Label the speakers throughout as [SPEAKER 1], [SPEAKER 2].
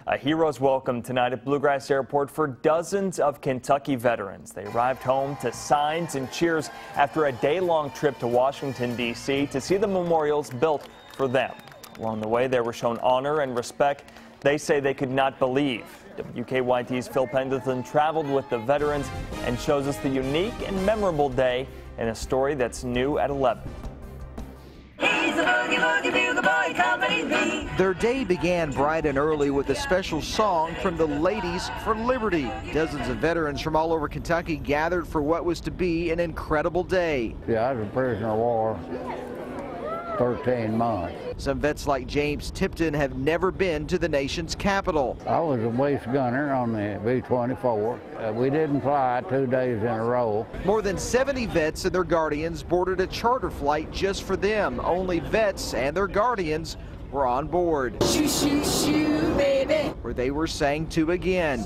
[SPEAKER 1] A hero's welcome tonight at Bluegrass Airport for dozens of Kentucky veterans. They arrived home to signs and cheers after a day-long trip to Washington, D.C. to see the memorials built for them. Along the way, they were shown honor and respect they say they could not believe. WKYT's Phil Pendleton traveled with the veterans and shows us the unique and memorable day in a story that's new at 11.
[SPEAKER 2] Their day began bright and early with a special song from the Ladies for Liberty. Dozens of veterans from all over Kentucky gathered for what was to be an incredible day.
[SPEAKER 3] Yeah, I was a prisoner of war 13 months.
[SPEAKER 2] Some vets like James Tipton have never been to the nation's capital.
[SPEAKER 3] I was a base gunner on the B-24. We didn't fly 2 days in a row.
[SPEAKER 2] More than 70 vets and their guardians boarded a charter flight just for them. Only vets and their guardians were on board.
[SPEAKER 4] Shoo, shoo, shoo, baby.
[SPEAKER 2] Where they were sang to again.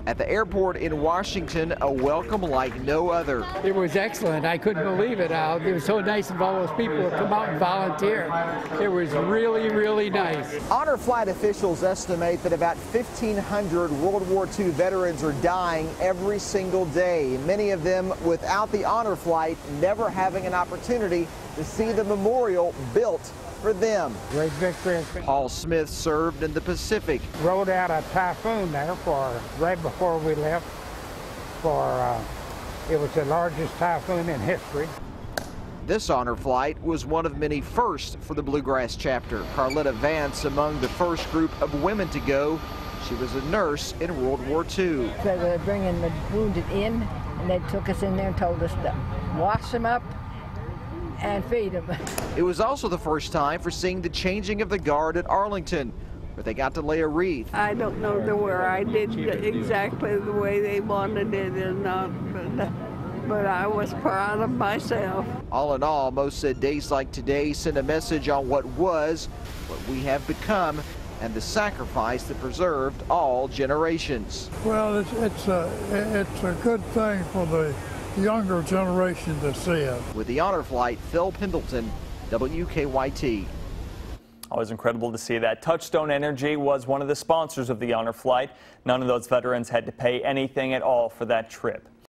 [SPEAKER 2] At the airport in Washington, a welcome like no other.
[SPEAKER 5] It was excellent. I couldn't believe it. It was so nice of all those people to come out and volunteer. It was really, really nice.
[SPEAKER 2] Honor flight officials estimate that about 1,500 World War II veterans are dying every single day. Many of them without the honor flight, never having an opportunity to see the memorial built for them.
[SPEAKER 5] Great victory.
[SPEAKER 2] Paul Smith served in the Pacific.
[SPEAKER 5] Rode out a typhoon there right before we left. It was the largest typhoon in history.
[SPEAKER 2] This honor flight was one of many firsts for the Bluegrass chapter. Carletta Vance among the first group of women to go. She was a nurse in World War II.
[SPEAKER 6] So they were bringing the wounded in, and they took us in there and told us to wash them up and feed them.
[SPEAKER 2] It was also the first time for seeing the changing of the guard at Arlington, where they got to lay a wreath.
[SPEAKER 7] I don't know where I did exactly the way they wanted it or not, but I was proud of myself.
[SPEAKER 2] All in all, most said days like today send a message on what was, what we have become, and the sacrifice that preserved all generations.
[SPEAKER 8] Well, it's a good thing for the younger generation to see it.
[SPEAKER 2] With the honor flight, Phil Pendleton, WKYT.
[SPEAKER 1] Always incredible to see that. Touchstone Energy was one of the sponsors of the honor flight. None of those veterans had to pay anything at all for that trip.